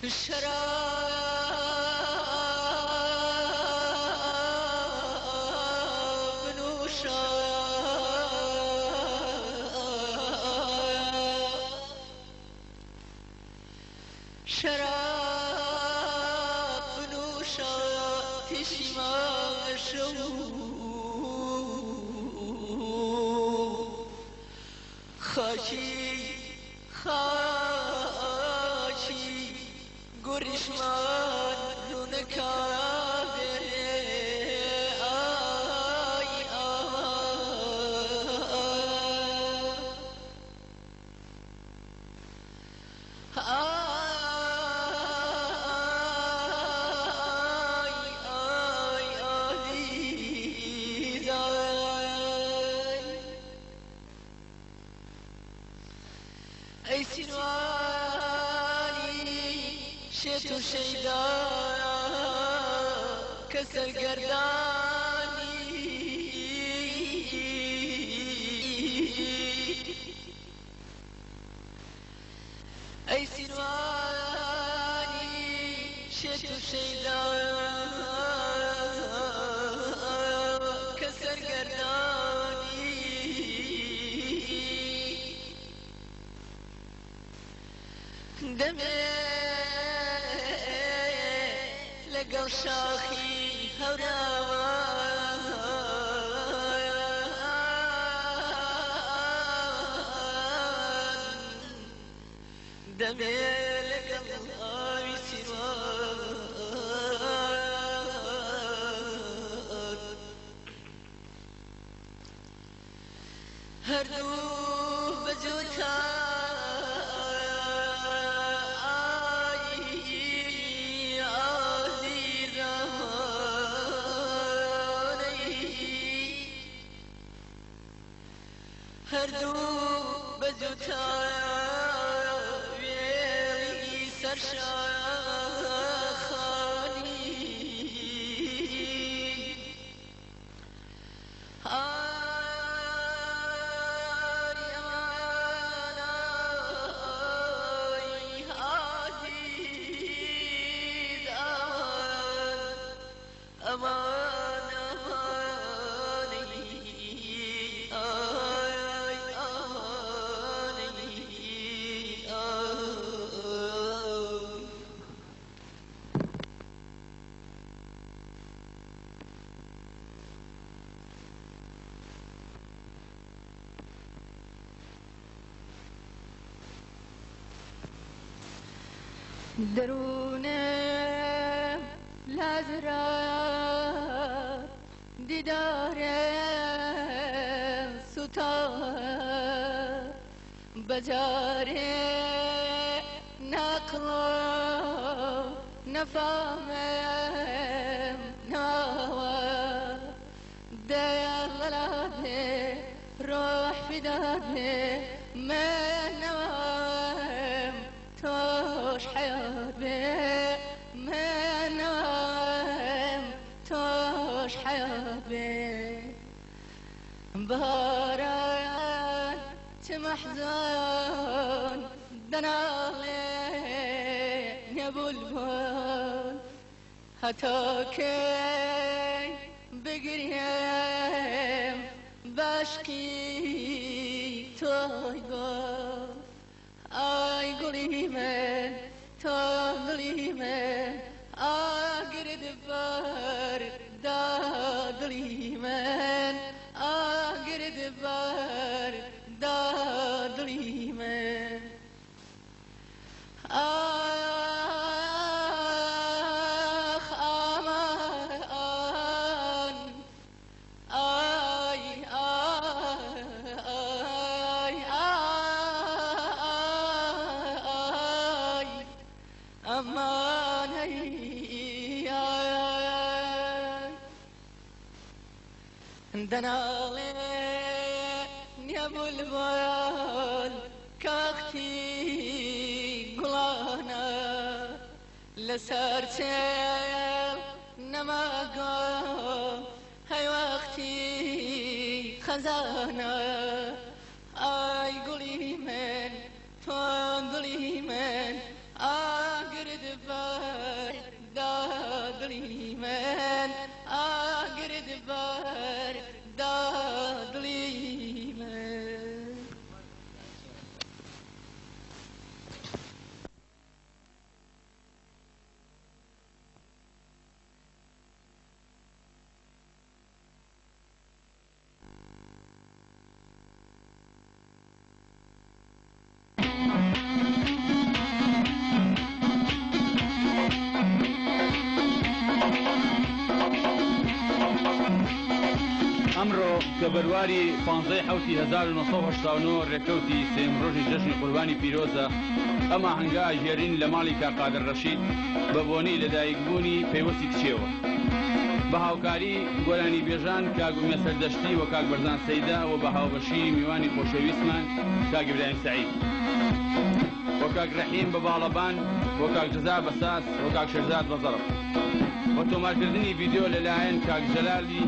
شراب نوشا شراب نوشا پیشیماشو خاکی خاکی گریشمان رو نکابه آی ای سینوانی شت و شیدا که سرگردانی ای سینوانی شت و شیدا که سرگردانی دمه لقل شاخي هوراوان دمه لقل آوي سنوان هردو بجوتا هردو بجوتا ویلی سرشاخانی آی امان آی عزیز امان درون لازرا دیدار سوتا بجار نقل نفهم نوا دلالة روح فداده ما نوام توش حياة بي ما نوام توش حياة بي بهارات محزون دنالين يا بلبل هتاكي بقريم باشكي تويبا اي قولي من تغلي من اقرد بار دادلي من اقرد بار دادلي من آخ آمان آی آی آی امان دنالين يا بلبل كاختي قلانا لسرتل نماقا هاي وقتي خزانا اي قولي من تو قولي من اقرد دڵی من ئاگرد بەر دا دڵی من ئەمڕۆ کە بەرواری 15/7/1989 ڕێکەوتی سێم ڕۆژی جەژنی قوربانی پیرۆزە ئەمە هەنگا ژێرین لە ماڵی کا قادر ڕەشید بە بۆنەی لەدایکبوونی پەیوەستی کچێوە بە هاوکاری گۆرانی بێژان کاک ئومێد سەردەشتی و کاک بەرزان سەیدا و بە هاوبەشی میوانی خۆشەویستمان کاک ئیبراهیم سەعید و کاک ڕەحیم بە باڵەبان و کاک جەزا بەساس و کاک شێرزاد بەزەڕب و تۆمارکردنی ڤیدیۆ لەلایەن کاک جەلالی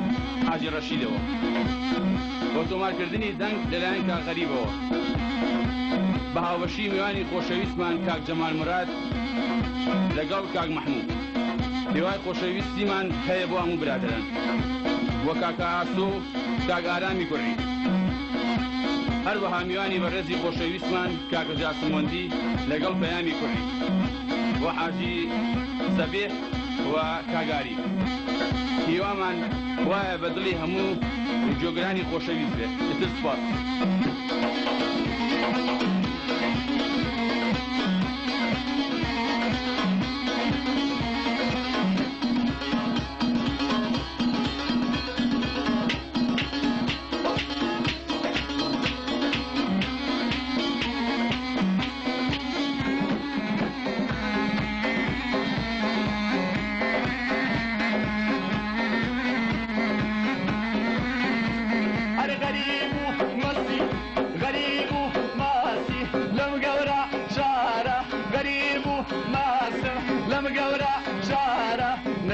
حاجی ڕەشیدەوە و تۆمارکردنی دەنگ لەلایەن کاک غەریبەوە بە هاوبەشی میوانی خۆشەویستمان کاک جەمال مراد لەگەڵ کاک مەحموود هیوای خۆشەویستیمان هەیە بۆ هەموو برادەران وە کاک ئاسۆ کاک ئارامی کوڕی هەروەها میوانی بەڕێزی خۆشەویستمان کاک جاسمۆندی لەگەڵ پەیامی کوڕی و حاجی سەبیح و کاگاری هیوامان وایە بە دڵی هەموو جۆگرانی خۆشەویست بێت ئیتر سوپاس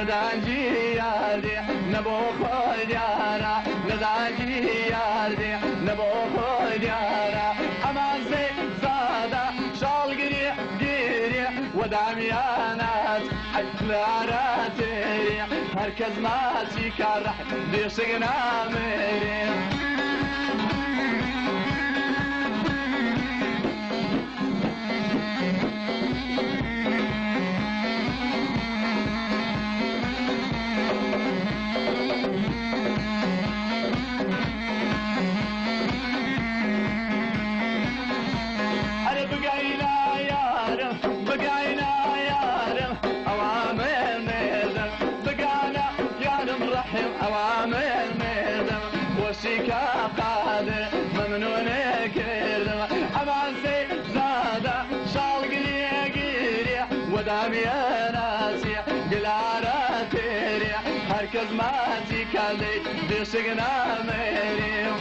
نزاجی یاردی نبو خود یارا نزاجی یاردی نبو خود یارا امان سی زادا شال گری گری و دامیانات حکلارا تیری هرکز ماسی کار دیشگنا میری هركز ماتي كالي بيشغنا ميريو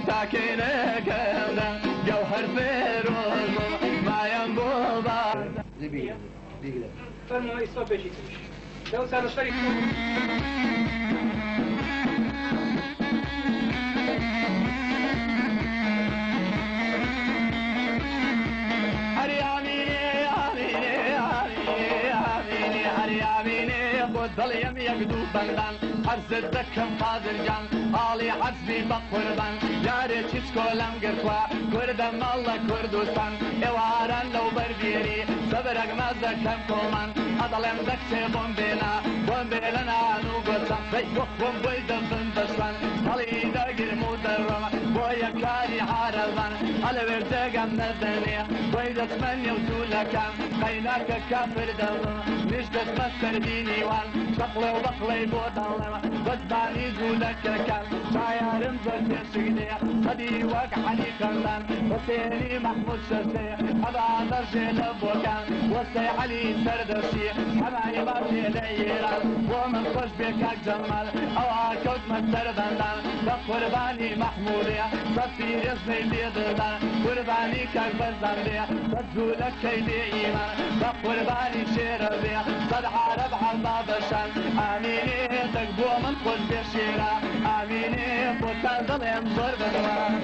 ساكنك جوهر فيروز ما ينبوبا زبيب ديقلة فرموا يصوب بيشي لو سانو شريك ظليم يقدو بندان حرز الدكم قادر جان آلي حسبي بقربان جاري تشكولم قرقوا كردم الله كردوستان اواران لو بربيري صبرق مزكم كومان أضلم دكسي بومبينا بومبيلنا نوغوتان بيوخ بومبويدم بندشوان طلي داقر مدرم بويا كاري حاربان على ورتقم ندني بويدت من يوتولكم قيناك كافر دم نجدت مسترديني وان شقلي وبقلي بوطن بزباني زولك كان شايرم زرت الشقلي صدي وقع علي كردان وسيني محمود شرسي أبا درجي لبوكان وسي علي سردشي حماني بابي ليران ومن خوش بكاك جمال أو عاكوت مستردان بقرباني محمودية صفي رزمي بيضدان قرباني كاك بزنبية صدزولك كيدي إيمان بقرباني شيربية صد عرب عالبابشان آميني تقبو من خوش بشيرا آميني بوتان ظلم زور بدوان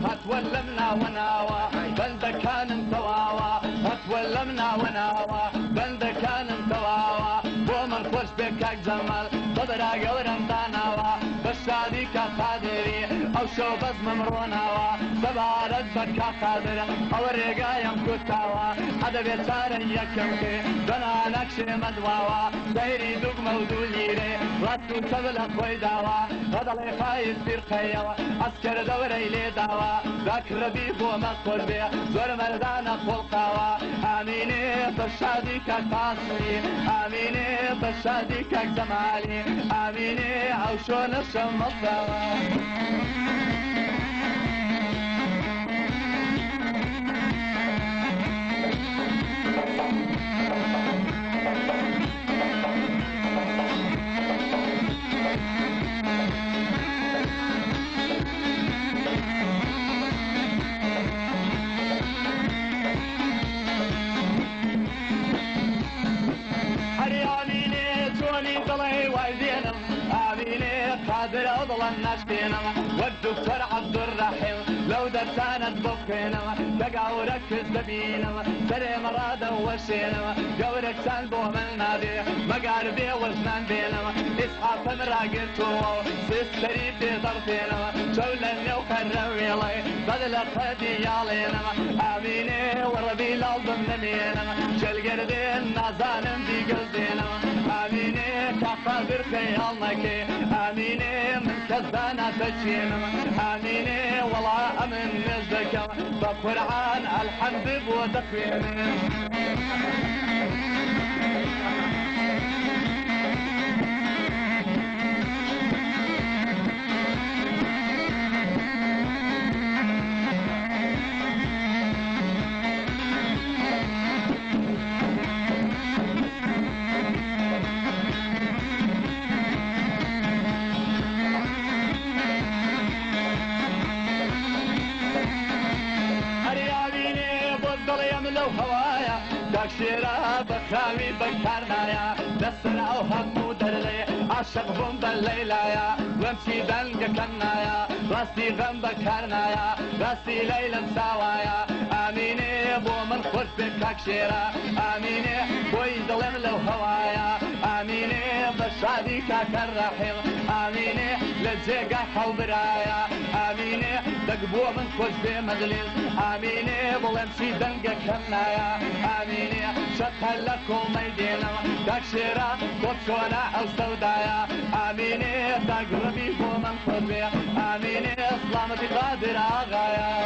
هتولمنا وناوى بلدة كان متواوى هتولمنا وناوى بلدة كان متواوى ومن خوش بكاك جمال صدرا قورم داناوى بشادي كقادري او شو بز ممروناوى سبارت بكا قادر او الرقايم كتاوى هذا بيتارا يكمكي دنا نكشي مدواوى دايري دوق مودوليري راتو تبلا خويداوى هذا اللي خايف بير خيوى عسكر دوري لي داوى ذاك ربيب ومقبول بيه زور مردانا خلقاوى آميني بشادي كقاسري آميني بشادي كجمالي آميني او شو نشم الضوى قادر أضل الناس فينا والدكتور عبد الرحيم لو درسانة بوكينا تقع وركز ببينا سري مرادة وشينا قورك سالبو من نادي مقاربي وزنان بينا إسحاق مراقلتو سيستري في ضرفينا شولا يوكرويلي بدل قدي يالينا آميني وربي لازم نمينا شل قردين نازانم دي قلبينا آميني كقادر خيالنك آميني من كذانا تشينا آميني والله أمن نزدك بقرعان الحمد بودقينا شيرا بخاوي بكرنايا دسر او هم درلي عاشق بوم بالليلايا وامشي دلق كنايا راسي غم بكرنايا راسي ليلى مساوايا اميني بو من خوش بكاك شيرا اميني بوي ظلم لو هوايا اميني بشادي كاك الرحيم اميني للجيقا حو برايا اميني دقبو من خوش بمدلل اميني بلمشي دلق كنايا اميني شكل لكم ميدينا داك شيرا بوتشونا او سودايا اميني تقربي ومن قربي اميني اسلامتي قادر اغايا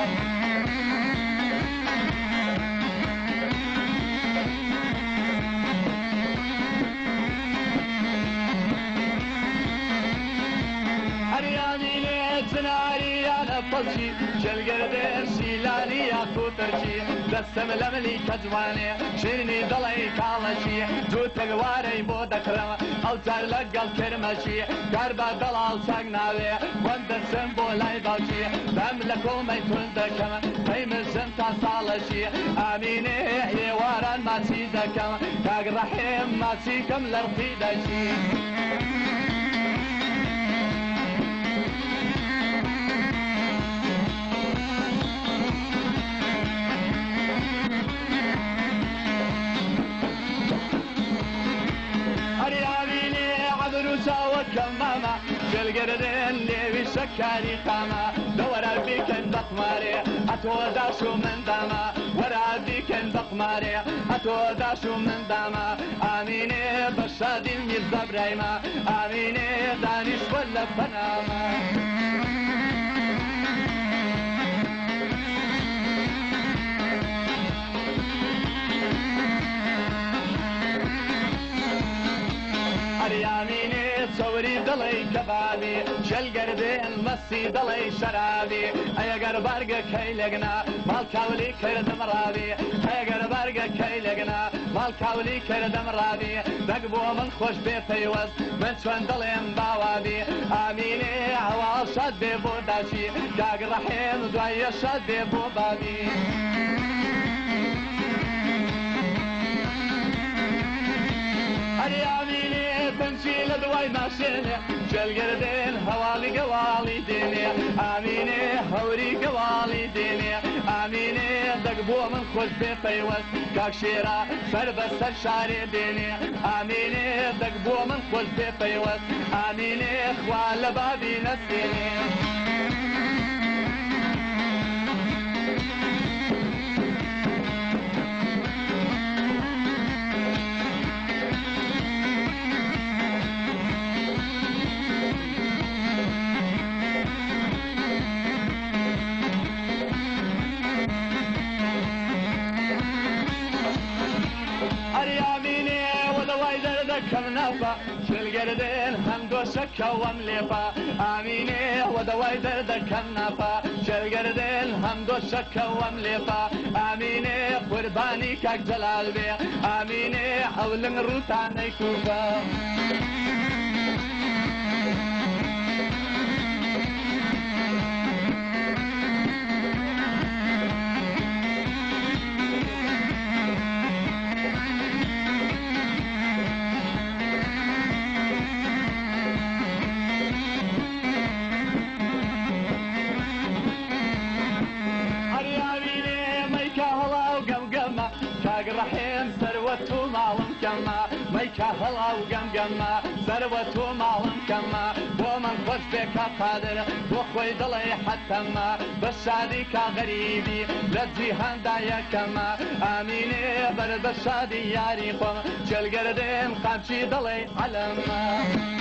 هرياني تناري انا فلشي شلقردين شيلاني يا كوترشي دسم لملي كجواني شيرني ضلي كالشي جوت الواري بودكرم او ترلق الكرمشي قربا دلال ساقناوي وند سنبولاي بالشي بملكو ميتون دكم قيم الزنتا صالشي اميني يواران ما تيدكم كاق رحيم ما تيكم لرقيدشي كماما شلقردين ليوي شكاري قاما دور بيك البقماري هتو داشو من داما ورادي كان بقماري هتو داشو من داما آميني بشادي ميرزا برايما آميني دانش ولا بناما ياميني تصوري دلي كبابي شل قردي المسي دلي شرابي ايا قربارقة كيلقنا مال كاولي كرد مرابي ايا قربارقة كيلقنا مال كاولي كرد مرابي دقبو من خوش بيفيوز من شوان دلي مباوابي اميني عوال شاد بيبو داشي كاق رحيم دوايا شاد بيبو بابي ياميني تمشي لدواي ماشيني شل قردين هوالي قوالي ديني آميني هوري قوالي ديني آميني دقبو من خوش بفيوز كاك شيرا سر بسر شاري ديني آميني دقبو من خوش بفيوز آميني خوال بابي نسيني كم نفا شل قردين هم دو شكا ومليفا آميني ودواي درد كم نفا شل قردين هم دو شكا ومليفا آميني قرباني كاك جلال بي آميني حولن روتاني كوفا رحيم ثروته معلم كما ميكا هلا وقمقما ثروته معلم كما ومن خوش بك قادر وخوي ضلي حتى ما بس شاديك غريبي للجيهان دايا كما آميني برد الشادي ياري قم شل قردين قامشي ضلي علما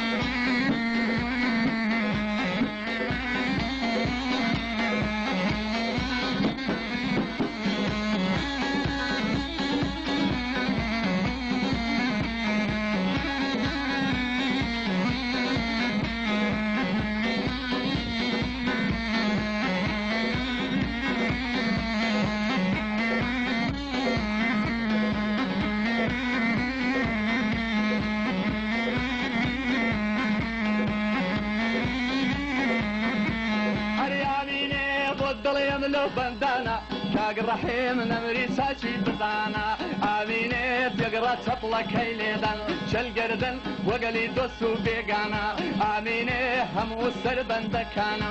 لو بندانا كاق الرحيم نمري ساشي بطانا آميني بيقرا تطلق هيليدان شل قردن وقلي دوسو بيقانا آميني همو السربن دكانا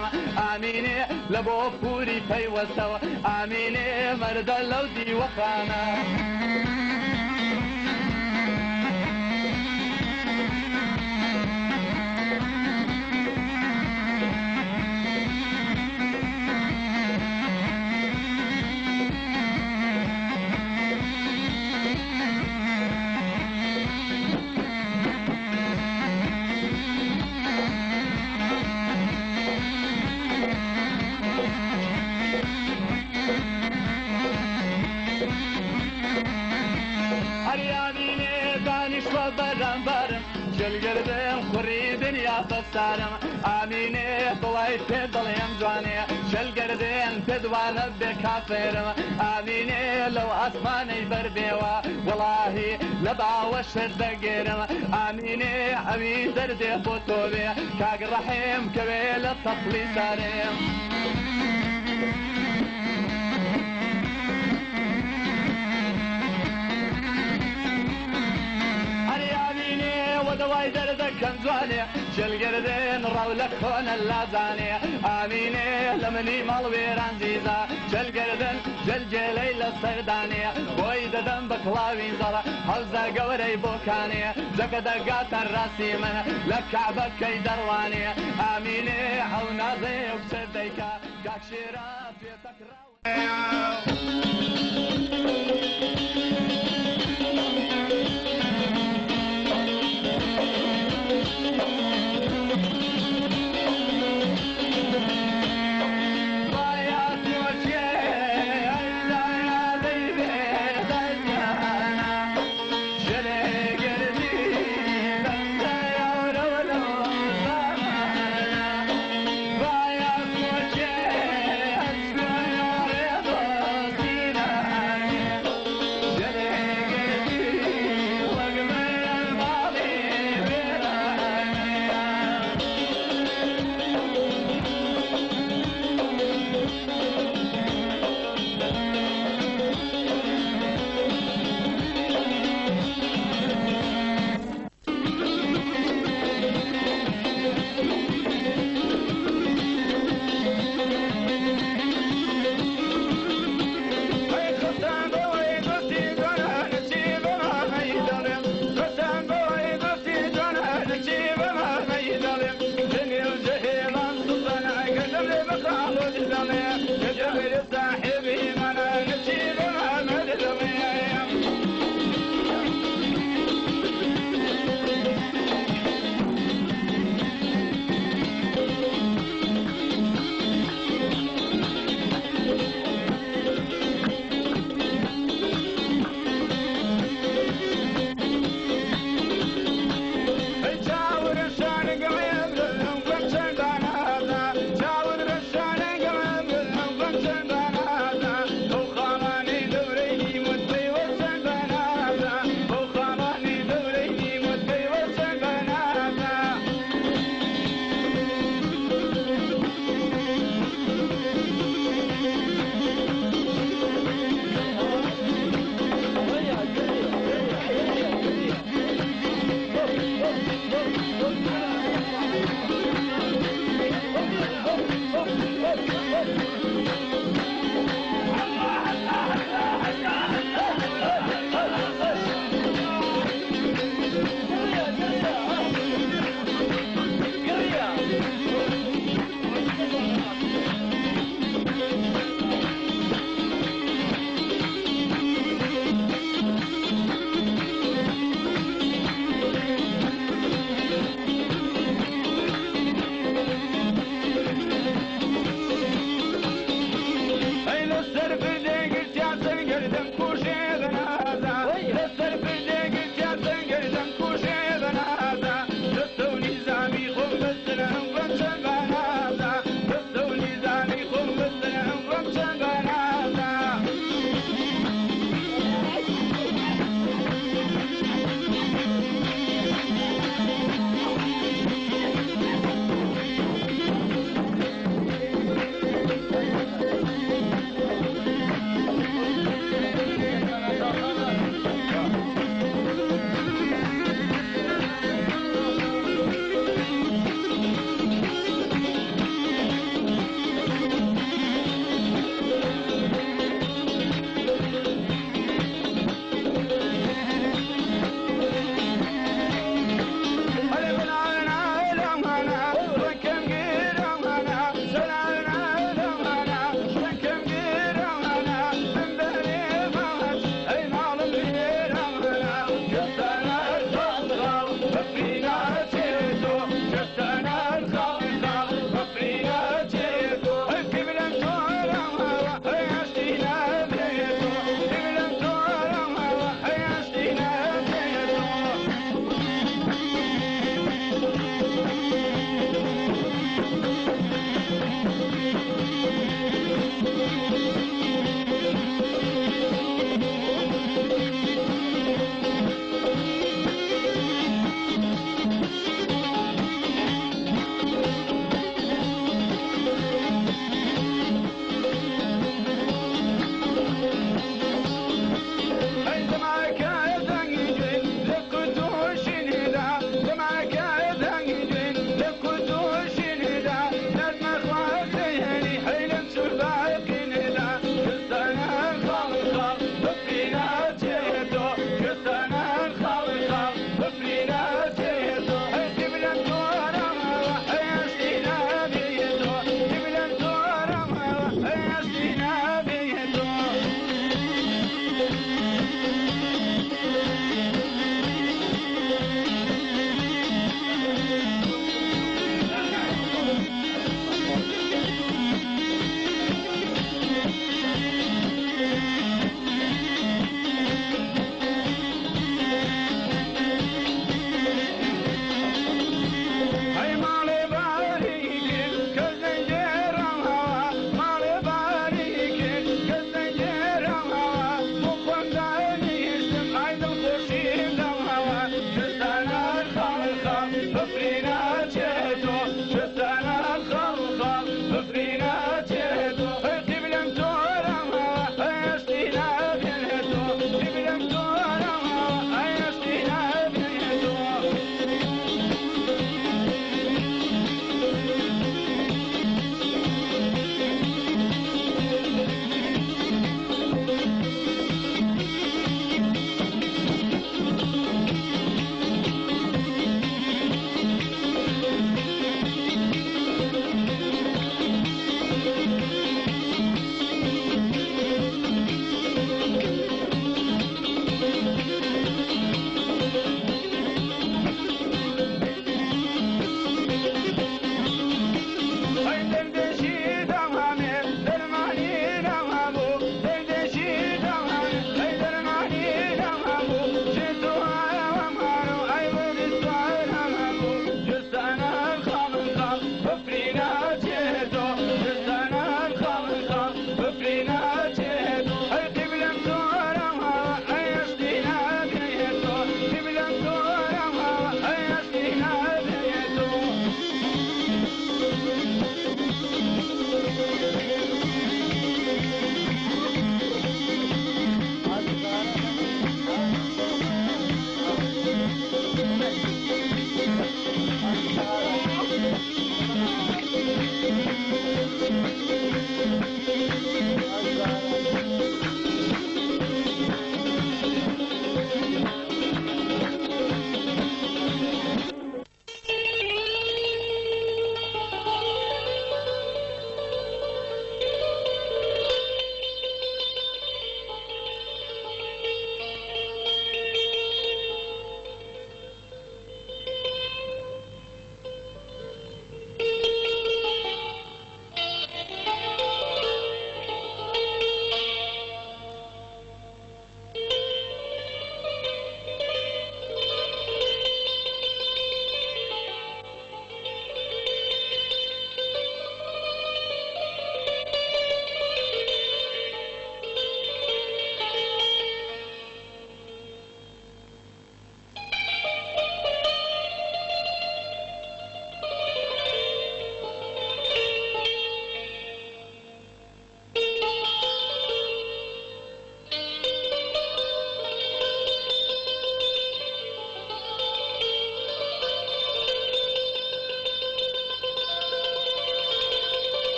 آميني لبو فوري فيوسو آميني مرد اللودي وخانا القردين خري دنيا فسارم آميني طلعي تضل يمجواني شل قردين تدوانا بكافرم آميني لو أسماني بربيوا والله لبع وشد قيرم آميني عمي دردي خطوبي كاق الرحيم كبيل الطفلي سارم ودواي درد كم جواني شلقردين راولك هون اللازاني آميني لمني مال ويران زيزا شلقردين جلجلي للسرداني بويد دم بكلاوين زرا حوزة قوري بوكاني زكا دقات الراسي من لكعبك كي درواني آميني حونا زي وبسديكا قاك شيرا في تكراوي Down there.